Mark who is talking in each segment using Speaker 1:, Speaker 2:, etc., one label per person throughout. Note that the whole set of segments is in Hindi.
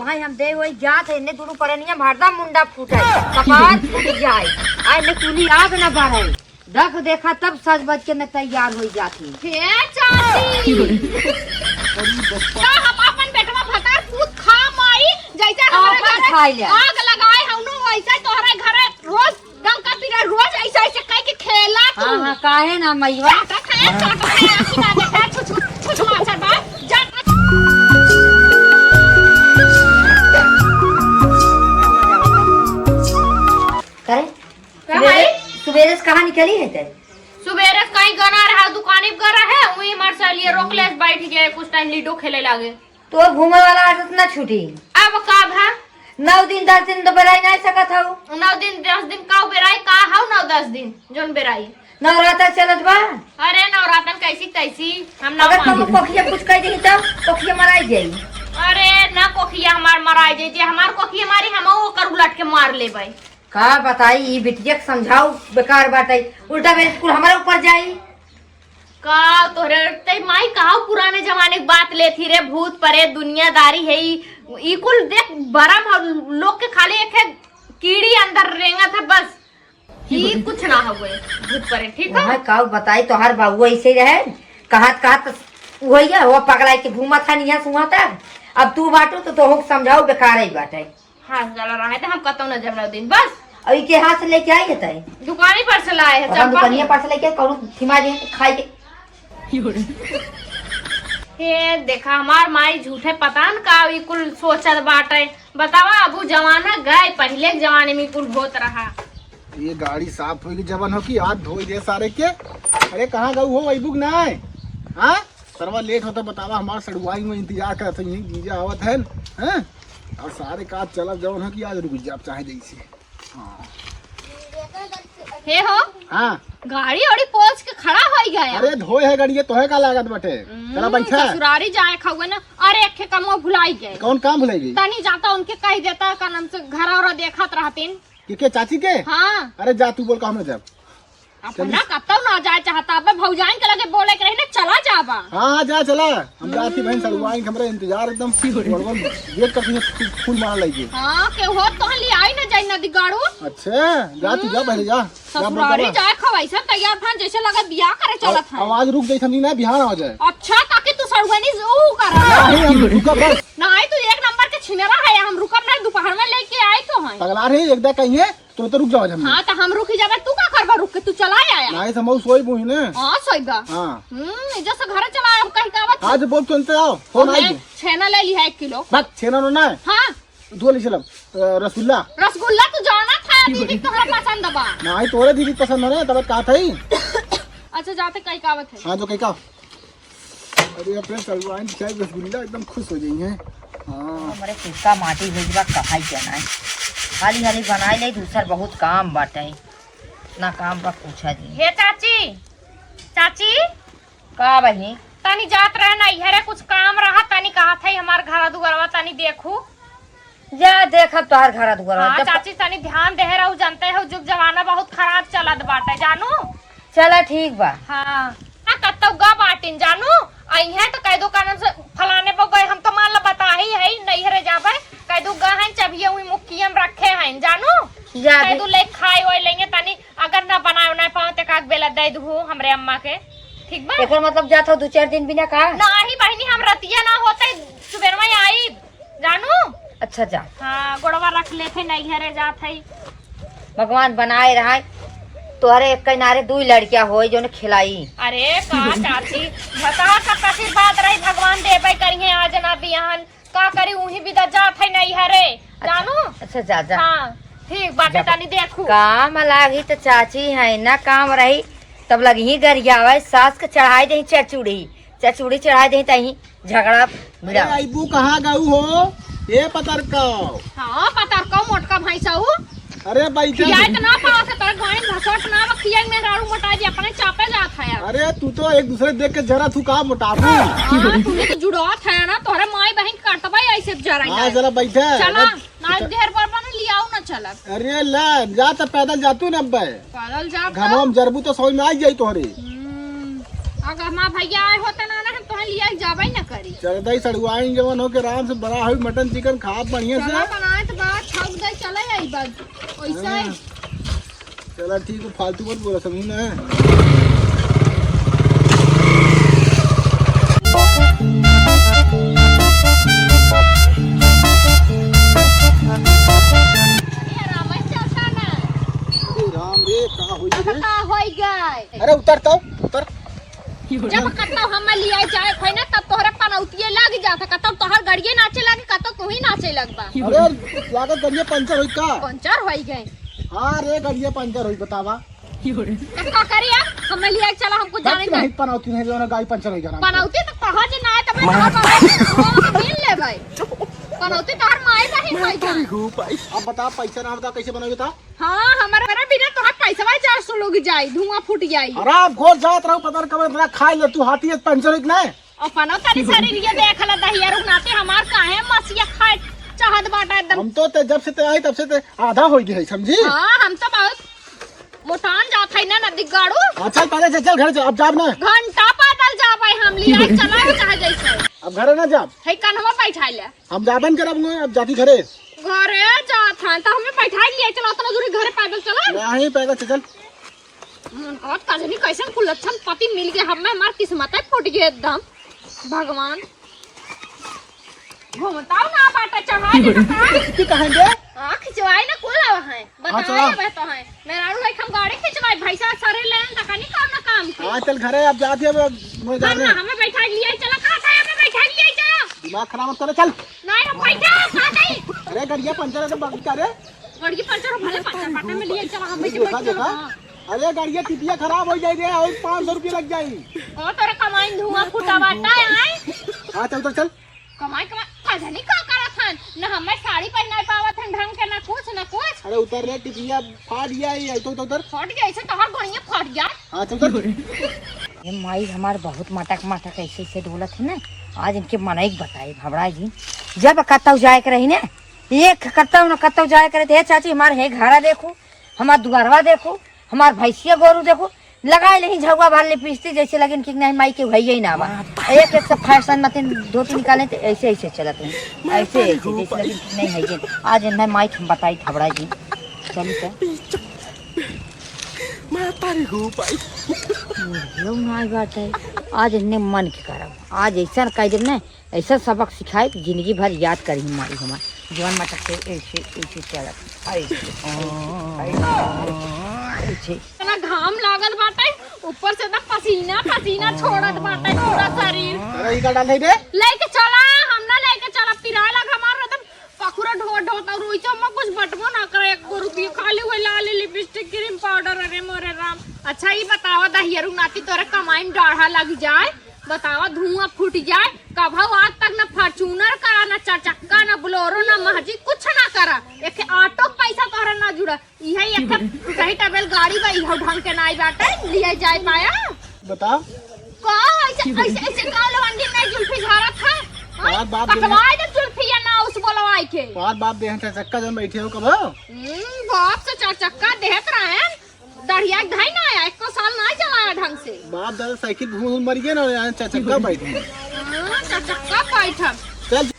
Speaker 1: भाई हम दे वही जात है ने दोनों परनिया मारदा मुंडा फूटा कपाल फूट जाए आए ने कुली आग न बारे देख देखा तब सज बज के न तैयार हो जाती
Speaker 2: हे चाची का हम अपन बेटवा भतार पूत खा माई जैसे हमारे घर
Speaker 1: खाई ले
Speaker 2: आग लगाए हमनो वैसे तोहरे घरे रोज डंका पीरा रोज ऐसे ऐसे कह के खेला तू
Speaker 1: हां काहे ना मैवा सुबेरे से कहाँ निकली है ते
Speaker 2: सुबेरे कहीं गना रहा दुकाने पर गरा है वही हमारे सालिए रोकलेस बैठ गए कुछ टाइम लीडो खेले लागे
Speaker 1: तो घूमे वाला आदत ना छूटी
Speaker 2: अब का भा
Speaker 1: 9 दिन 10 दिन तो बेराई नहीं सकत हूँ
Speaker 2: 9 दिन 10 दिन का बेराई का हाउ 9-10 दिन जोन बेराई
Speaker 1: नवरात्र चलत बा
Speaker 2: अरे नवरात्र कैसी तैसी हम ना
Speaker 1: अगर तुम कोखिया कुछ कह दी तो कोखिया मराई जाई
Speaker 2: अरे ना कोखिया हमार मराई जाई जे हमार कोखिया मारी हम वो कर उलट के मार ले भाई
Speaker 1: का बताई ई बिटिया के समझाओ बेकार बात है उल्टा मेरे स्कूल हमारे ऊपर जाई
Speaker 2: का तोरे ते माई कहां पुराने जमाने की बात लेथी रे भूत प्रेत दुनियादारी है ई कुल देख बड़ा लोग के खाली एक कीड़ी अंदर रेंगा था बस ही कुछ ना हुए भूत प्रेत ठीक है
Speaker 1: हां का बताई तो हर बाबू ऐसे रहे कहत वही है वो पगला के घूमा था निया सुहा तक अब तू बाटो तो हो समझाओ बेकार ही बात है
Speaker 2: हां चला रहा है तो हम कतो न जमना दिन बस
Speaker 1: अभी के हाथ से लेके आई है
Speaker 2: दुकानी पर से लाए है
Speaker 1: चंपा दुकानिया पर से लेके करू थिमा जे खाई के
Speaker 2: हे देखा हमार माई झूठे पता न का ई कुल सोचत बाटे बतावा अबू जमाना गए पहले के जमाने में कुल होत रहा
Speaker 3: ये गाड़ी साफ हुई जबन हो कि आज धोई दे सारे के अरे कहाँ गऊ हो वही बुक ना हाँ सरवा लेट होता बतावा हमारे सड़ुआई में इंतजार करते यही जीजा आवत है हैं और सारे काज चलब जवन हो कि आज रुक जाब चाहे जैसे हाँ
Speaker 2: हे हो
Speaker 3: हाँ
Speaker 2: गाड़ी ओड़ी पोछ के खड़ा हो गया
Speaker 3: अरे धोए है गाड़ी तो है का लागत बटे चला बैठा
Speaker 2: ससुरारी जाए खावे ना अरे एक कमो भुलाई गए
Speaker 3: कौन काम भुलाई गई
Speaker 2: तनी जाता उनके कह देता का नाम से घर और देखत रहतीन
Speaker 3: के चाची के
Speaker 2: हाँ
Speaker 3: अरे जा तू बोल का हम जब
Speaker 2: अपना कतौ ना जाए चाहता अब भौजाइन के लगे बोले के रही ना चला जाबा
Speaker 3: हाँ जा चला हम जाती बहन सड़ुआई हमरे इंतजार एकदम वेट करती फूल मार लगी
Speaker 2: हाँ के हो तो ले आई ना जाई नदी गाड़ू
Speaker 3: अच्छा जा तू जा पहले जा
Speaker 2: ससुरारी जाए खवाई सब तैयार था जैसे लगा बियाह करे चलत है
Speaker 3: आवाज रुक गई थी ना बिहार आ जाए
Speaker 2: अच्छा ताकि तू सड़ुआनी ऊ कर
Speaker 3: नहीं हम रुका बस
Speaker 2: नहीं तू एक नंबर के छिनेरा है हम रुकब ना दोपहर में लेके आई तो है
Speaker 3: पगला रे एकदम कहिए तो रुक जाओ हम
Speaker 2: हां तो हम रुक जाबे तू का करबा रुक के तू चला आया
Speaker 3: नहीं समझ सोई बुही ने
Speaker 2: हां सोईबा
Speaker 3: हां
Speaker 2: जैसे घर चला हम कहीं का
Speaker 3: आज बोल चलते आओ फोन आई
Speaker 2: छेना ले लिया 1 किलो
Speaker 3: बस छेना ना
Speaker 2: हां
Speaker 3: दो ले चलम रसगुल्ला
Speaker 2: तू जाना था दीदी तोहरा पसंद बा
Speaker 3: नहीं तोरे दीदी पसंद है तब का थई
Speaker 2: अच्छा जाते कहीं कावत है
Speaker 3: हां जो कहीं का अरे अपने सलवान चाय रसगुल्ला एकदम खुश हो गई है हां
Speaker 1: हमारे कुत्ता माटी भेजबा कहाई जाना है खाली खाली बनाई ले दूसर बहुत काम बाटे ना काम बा पूछा दी
Speaker 2: हे चाची चाची
Speaker 1: का बही
Speaker 2: तनी जात रहे ना इहरे कुछ काम रहा तनी कहा था हमार घर दुगरवा तनी देखू
Speaker 1: जा देखब तोहर घर दुआर
Speaker 2: हां चाची तनी ध्यान दे रहू जानते हो जुग जमाना बहुत खराब चलत बाटे जानू
Speaker 1: चला ठीक बा
Speaker 2: हां कत्तो गा बाटिन जानू आई है तो कह दो कानन से फलाने पर गए हम तो मान ला बता ही है नहीं हरे जाबे कह दो गा हैं चबिया हुई मुखियम रखे हैं जानू
Speaker 1: जा
Speaker 2: कह दो ले खाई ओए लेंगे तनी अगर ना बनाए ना पाओ ते काक बेला दे दू हमरे अम्मा के ठीक बा
Speaker 1: एकर मतलब जात हो 2-4 दिन बिना का
Speaker 2: नहीं बहनी हम रतिया ना होते सुबह में आई जानू
Speaker 1: अच्छा जा
Speaker 2: हां गोड़वा रख लेथे नहीं हरे जात है
Speaker 1: भगवान बनाए रहा तोहरे एक किनारे 2 लड़कियां होई जो ने खिलाई
Speaker 2: अरे का चाची बता का कथी बात रही भगवान देबे करिए आज ना बियाहन का करी उही विदा जात है नहीं हरे जानू
Speaker 1: अच्छा जा जा
Speaker 2: हां ठीक बाटे तनी देखू
Speaker 1: काम लागी तो चाची है ना काम रही तब लगी ही गरियावे सास के चढ़ाई दे चचुड़ी चढ़ाई दे तही झगड़ा मिला
Speaker 3: आईबू कहां गऊ हो ए पतरका
Speaker 2: हां पतरका मोटका भैंसा हूं
Speaker 3: अरे भाई
Speaker 2: खियाई तो ना पावा से तर गाड़ी घसट ना खियाई में राड़ू मोटा जी अपने चापे जात है
Speaker 3: अरे तू तो एक दूसरे देख के जरा तू का मोटाबू
Speaker 2: तूने तो जुड़ात है ना तोरे माई बहन काटबा ऐसे जरा
Speaker 3: हां जरा बैठे
Speaker 2: चला ना देर पर बने लियाओ ना चला
Speaker 3: अरे ले जा तो पैदल जातू न बे
Speaker 2: पैदल जा
Speaker 3: घमम जरबू तो समझ में आ जाई तोहरे
Speaker 2: अगर मां भैया आए होते ना हम तो लिया जाबे न करी।
Speaker 3: चलता ही सड़ुआई जवन हो के आराम से बड़ा हुई मटन चिकन खा बढ़िया
Speaker 2: चला
Speaker 3: से।
Speaker 2: बनाए तो बात छक दे चले आई बात वैसा ही।
Speaker 3: चला ठीक है, फालतू मत बोला समझी ना। राम रे कहाँ हुई रे?
Speaker 2: कता होई गए।
Speaker 3: अरे उतर तो उतर।
Speaker 2: जब कता हम लिया जाए खोई ना तब तोहरे पनौतिये लग जाता कता तोहर गड़िए नाचे लगे कता तू ही नाचे लगबा।
Speaker 3: अरे लागत गड़िया पंचर हुई का?
Speaker 2: पंचर होई गए।
Speaker 3: हाँ रे गड़िया पंचर हुई बतावा।
Speaker 2: का करिया हम लिया चला हमको जाने दे।
Speaker 3: नहीं पनौती नहीं जो ना गाड़ी पंचर हुई करा।
Speaker 2: पनौती तो कहा जे ना है तब तोहर मिल ले भाई। पनौती तोहर माई बहिन होई का।
Speaker 3: अब बता पैसा ना बता कैसे बनाओगे बता?
Speaker 2: हां हमारे बिना तोहर पैसा 400 लोग जाई धुआं फूट जाई।
Speaker 3: आराम खोल जात रहो पता कबर बड़ा खा ले तू हाथी पंचर हुई ना।
Speaker 2: और पनौती शरीर ये देखला दहिया रुकनाते हमार काहे मसिया खाए चाहत बाटा एकदम।
Speaker 3: हम तो जब से आई तब से आधा हो गई है समझी।
Speaker 2: हां हम तो बहुत मोटान जात है ना नदी गाड़ू।
Speaker 3: अच्छा पहले से चल घर से अब जाब ना।
Speaker 2: घंटा पैदल जा भाई हम लिया चला चाहे जैसे।
Speaker 3: अब घरे ना जाब।
Speaker 2: है कन्हवा बैठा ले।
Speaker 3: हम जाबन करब अब जाती घरे।
Speaker 2: घरे जात है तो हमें बैठा लिया चला उतना दूरी घरे पैदल चला।
Speaker 3: नहीं पैदल चल।
Speaker 2: मन कहत काजनी कैसे कुलच्छन पति मिल गया हमें हमार किस्मत है फूट गई एकदम। भगवान घूमताओ ना बाटा चढ़ा दे
Speaker 3: की कहेंगे?
Speaker 2: हां खिंचवाई ना कुल आवा है
Speaker 3: चला।
Speaker 2: बताए बे तो है मेरा आलू है हम गाड़ी खिंचवाई भैसा सारे लेन तक नहीं काम के।
Speaker 3: हाँ चल घरे अब जाती है मैं जाने।
Speaker 2: ना हमें बैठा लिया चला कहां था हमें बैठा लिया चला।
Speaker 3: दिमाग खराब मत करे चल।
Speaker 2: नहीं हम बैठा कहां गई।
Speaker 3: अरे गड़िया पंचर है तो बाकी करे।
Speaker 2: गड़गी पंचर भले पंचर पाटा में लिया चला हम बैठे
Speaker 3: देखा देखा। अरे गड़िया टिटिया खराब हो जाए रे और 500 रुपये लग जाई।
Speaker 2: ओ तेरे कमाई धुआं फूटा बाटा है।
Speaker 3: हाँ चल तो चल।
Speaker 2: कमाई काजनी का करत हन ना हमें साड़ी पहनाई पावत हन ढंग के ना कुछ।
Speaker 3: अरे उतर रे टिटिया फाड़ गया है तो उतर।
Speaker 2: फट गया ऐसे तोहर गड़िया फट गया।
Speaker 3: हाँ चल उतर।
Speaker 1: ये माई हमार बहुत मटक मटक ऐसे ऐसे डोलत है ना। आज इनके मनाई बताई भबड़ा जी जब कतौ जाए के रही ना एक कतौ न कतौ जाए करे थे चाची हमारे है घरा देखो हमार दुआरवा देखो हमार भैंसिया गोरू देखो लगाए नहीं झगवा भर ले पीसती जैसे लगे कि नहीं माई के भैया ही ना बा। एक एक सब फैशन मत धोती निकाले तो ऐसे ऐसे चलते हैं ऐसे ऐसे जैसे लगे कि नहीं है ये आज इन्हें माई हम बताई भबड़ा जी चलिए बात है। आज इन्हें मन के करब आज ऐसा कह दे ना ऐसा सबक सिखाए जिंदगी भर याद करी माई हमार जीवन मटक से ऐसे ऐसे चलत
Speaker 2: इतना घाम लागल बाटे ऊपर से तो पसीना पसीना छोड़त बाटे पूरा शरीर।
Speaker 3: अरे ई का डाल दे
Speaker 2: लेके चला हम ना लेके चला पिराए लग हमार एकदम पखुरा ढो ढोता रोई तो मैं कुछ बटबो ना करे 1 रुपया खाली हुई लाली लिपस्टिक क्रीम पाउडर। अरे मोरे राम। अच्छा ही बतावा दहियरू नाती तोरे कमाई में डाढ़ा लग जाए बतावा धुआं फूट जाए कभा आज तक न फॉर्च्यूनर करा न 4 चक्का न बोलेरो न महजी कुछ ना करा एक ऑटो पैसा तोहरा ना जुड़ा यही एक कहीं टेबल गाड़ी बा इहो ढंग के नाई बाटे लिया जाए पाया।
Speaker 3: बता
Speaker 2: का ऐसे ऐसे ऐसे का लवंडी में जुल्फी झारत है।
Speaker 3: बाप
Speaker 2: कटवाए दे जुल्फी या ना उस बोलवाई के।
Speaker 3: बाप दे हैं चक्का जब बैठे हो कब?
Speaker 2: बाप से 4 चक्का देख रहे हैं दढ़िया धाई ना आया 1 साल ना चलाया ढंग से।
Speaker 3: बाप दादा साइकिल घूम मर गए ना चक्का बैठे।
Speaker 2: 4 चक्का बैठा
Speaker 3: चल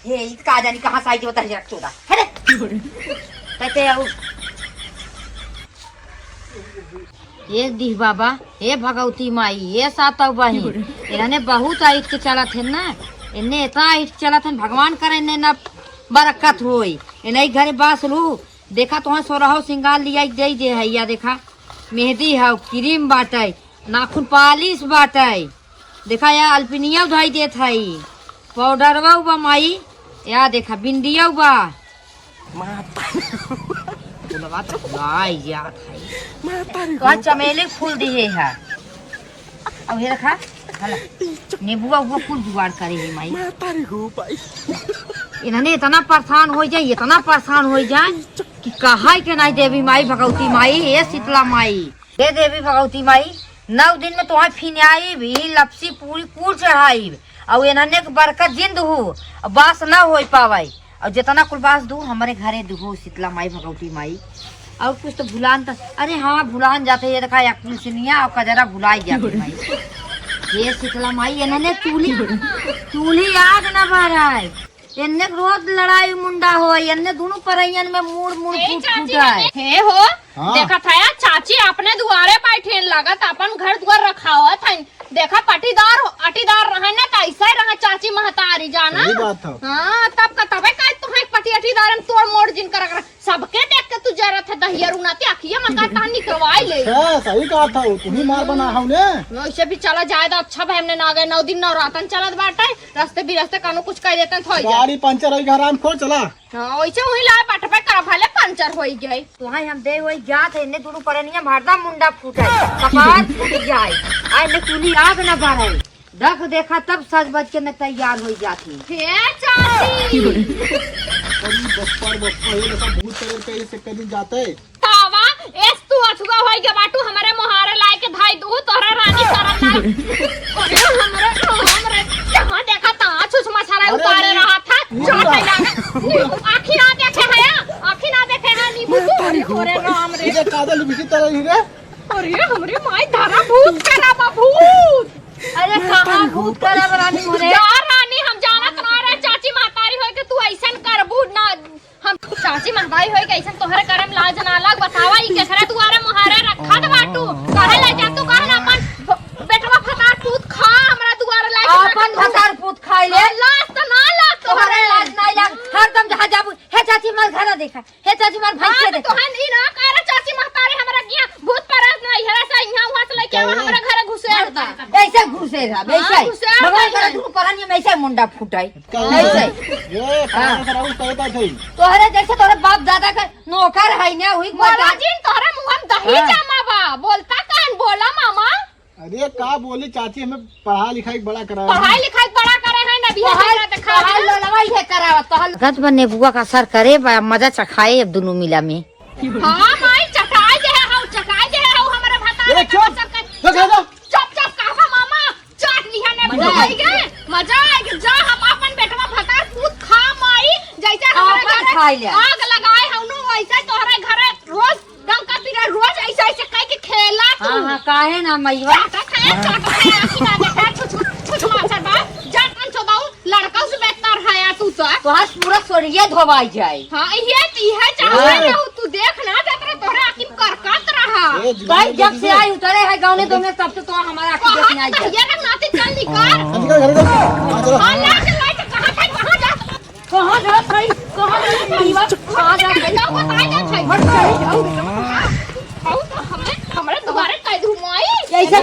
Speaker 1: हे का जानी कहाँ से आई के बता जरा चोदा है रे कहते आओ ये दी बाबा ये भगवती माई ये सातव बहिन इन्होंने बहुत आइट के चलत है ना इन्हें इतना आइट चलत है भगवान करे इन्हें ना बरकत होई इन्हें घरे बास लू देखा तो सोरहो सिंगार लिया दे है या देखा मेहंदी है क्रीम बाटे नाखून पालिश बाटे देखा या अल्पिनिया उधाई देत है पाउडरवा बा माई या देखा बिंदिया बा फूलवा तो फुलाई जात है तो चमेली फूल दिए है अब ये रखा हला नींबुआ वो फूल जुगाड़ करे है माई इन्होंने इतना परेशान हो जाए कि कहा के नहीं देवी माई भगवती माई ये शीतला माई हे देवी भगवती माई 9 दिन में तुम्हारे फिनाई भी लपसी पूरी कूड़ चढ़ाई और इन्होंने बरकत जिंद हो बास न हो पावाई और जितना कुल बास दू हमारे घरे दू शीतला माई भगवती माई और कुछ तो भुलान अरे हाँ भुलान जाते ये देखा तुलसिनिया और कजरा भुलाई जाती माई ये शीतला माई इन्हें चूल्ही आग न भराए इन्ने रोज लड़ाई मुंडा हो इन्ने दोनों परैयन में मुड़ मुड़ फूट फूटाए
Speaker 2: हे हो
Speaker 3: हाँ।
Speaker 2: देखा था यार चाची अपने दुआरे बैठे लागत अपन घर दुआर रखा हुआ था देखा अटीदार रहा ना कैसा रहा चाची महतारी जाना
Speaker 3: सही बात था।
Speaker 2: हाँ तब का तबे का तुम्हें पटी अटीदार तोड़ मोड़ जिन कर सबके देख के तू जरा था दहिया रुनाती आखिया मका तानी करवाई ले
Speaker 3: सही कहा था तुम्ही मार बना हमने
Speaker 2: वैसे भी चला जाए तो अच्छा भाई हमने ना गए 9 दिन नवरातन चलत बाटे रास्ते भी रास्ते कानो कुछ कह देते थोड़ी
Speaker 3: गाड़ी पंचर हो आराम खोल चला।
Speaker 2: हाँ वैसे वही लाए पट पे कर भले पंचर हो गए
Speaker 1: तुहाई हम दे वही जात है इन्ने दोनों परनिया मारदा मुंडा फूटाए कपार फूट जाए आई ने चूल्ही आग न भराए देख देखा तब सज बज के न तैयार हो जाती
Speaker 2: हे चाची
Speaker 3: बप्पा ये ऐसा भूत कलर के इसे कहीं जाते
Speaker 2: तावा एस तू अछुआ होई के बाटू हमारे मोहारे लाए के धाई दू तोहरा रानी करन लाई अरे हमरे जहां देखा ता छुछ मसाला उतारे रहा था चढ़ लगा आखी ना देखे है नींबू अरे राम रे
Speaker 3: ये कादल बिसी तरह ही रे
Speaker 2: अरे हमरे माई धारा भूत करा भूत
Speaker 1: अरे कहाँ भूत करा रानी मोरे
Speaker 2: यार रानी हम जाना तुम्हारे चाची महतारी होय के तू ऐसन करबू ना हम चाची महतारी होय के ऐसन तोहरे करम लाज ना लग बतावा ई केकरा दुआरे मोहारे रखा द बाटू कहे ले जा तू कहे ना अपन बेटवा फटार पूत खा हमरा दुआरे लाए
Speaker 1: अपन भसार पूत खाई ले
Speaker 2: लाज तो ना लाग
Speaker 1: तोहरे लाज ना लग हरदम जहाँ जाबू हे चाची मार घर देखा हे चाची मार भैंसे देखा
Speaker 2: तो हन ई ना करे चाची महतारी हमरा गिया भूत परस नहीं हरा सा यहां वहां से लेके हमरा घर घुसेड़ता
Speaker 1: ऐसे घुसे रहा वैसे भगवान करे दोनों परनिया में ऐसे मुंडा फूटाई ऐसे
Speaker 3: ये काम कराऊ कहता थई
Speaker 1: तोहरे जैसे तोहरे बाप दादा का नौकर है ना हुई
Speaker 2: महाराजी तोहरे मुंह में दही जमा बा बोलता कान बोला मामा
Speaker 3: अरे का बोली चाची हमें पढ़ा लिखाई बड़ा कराया
Speaker 2: पढ़ाई लिखाई बड़ा करे है ना बिहार में देखा
Speaker 1: पढ़ाई लो लवाई है करावा तोहल गज बने बुआ का असर करे मजा चखाए अब दोनों मिला में
Speaker 2: हां माई चटाई दे हाउ हमारे भता
Speaker 3: ए चुप
Speaker 2: चुप कहवा मामा चाट लिया ने मजा आएगा जा हम अपन बेटवा भता पूत खा माई जैसे हमारे घर आग लगाए हउनो वैसे तोहरे घरे रोज डंका पीरा रोज ऐसे ऐसे कह के खेला तू
Speaker 1: हां काहे ना मैवा
Speaker 2: लड़का से बेहतर है तू तो
Speaker 1: आज पूरा सोरिये धोवाई जाए
Speaker 2: हाँ ये चाहते तू देख ना तेरे तोहरे आखिर करकत रहा
Speaker 1: भाई जब से आई उतरे है गाँव ने तो मैं तब से तो हमारा आखिर देखने आई है
Speaker 2: ये नाती चल निकाल
Speaker 3: निकल घर चलो
Speaker 2: हाँ लाइट कहाँ जा
Speaker 1: कहाँ जा भाई कहाँ जा मैवा कहाँ जा
Speaker 2: जाओ बताए जा छै
Speaker 1: हट जाओ
Speaker 2: आओ तो हमरे दोबारा कह दूं माई
Speaker 1: ऐसे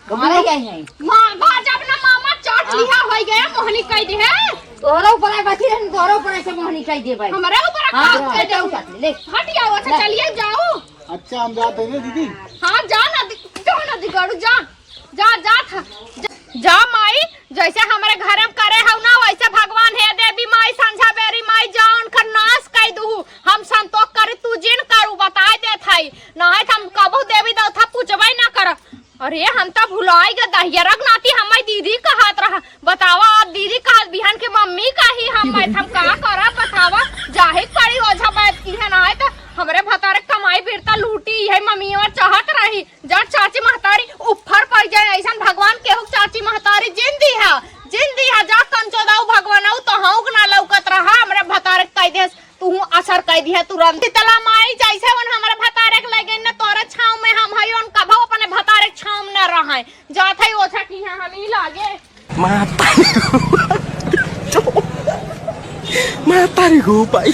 Speaker 1: हमारे क्या है
Speaker 2: मां जब ना मामा चाट लिया हो गया मोहनी कह दे है
Speaker 1: तोरा ऊपर है बची रहन तोरा ऊपर ऐसे मोहनी कह दे भाई
Speaker 2: हमारे ऊपर
Speaker 1: हां
Speaker 2: कह दे
Speaker 1: जाओ साथ ले
Speaker 2: हट जाओ अच्छा चलिए जाओ
Speaker 3: अच्छा हम जाते हैं दीदी
Speaker 2: हाँ जा ना दिगाड़ू जा माई जैसे हमारे घर में करे हव ना वैसे भगवान है देवी माई संझा बेरी माई जान कर नाश कह दू हम संतोष करे तू जिन करू बताए दे थाई ना है हम कबू देवी देवता पूछबे ना कर अरे हम तो भुलाई गए दहिया नाती हमारी दीदी कहत रहा बतावा आप दीदी कहत बिहान के मम्मी का ही हम का करा बतावा जाहिर पड़ी ओझा बैठ की है ना है तो हमरे भतारे कमाई बिरता लूटी है मम्मी और चाहत रही जब चाची महतारी ऊपर पड़ जाए ऐसा भगवान केहू चाची महतारी जिंदी है जा कंचोदाऊ भगवान तो हूँ ना लौकत रहा हमरे भतारे कह दे तू असर कह दी है तुरंत तला माई जैसे वन हमारे भतारे के लगे न तोरे छाव में हम हई उन कभो अपने भतारे छाव न रहे जात है ओछा की है हम ही लागे
Speaker 4: Mata nih gue, Pak.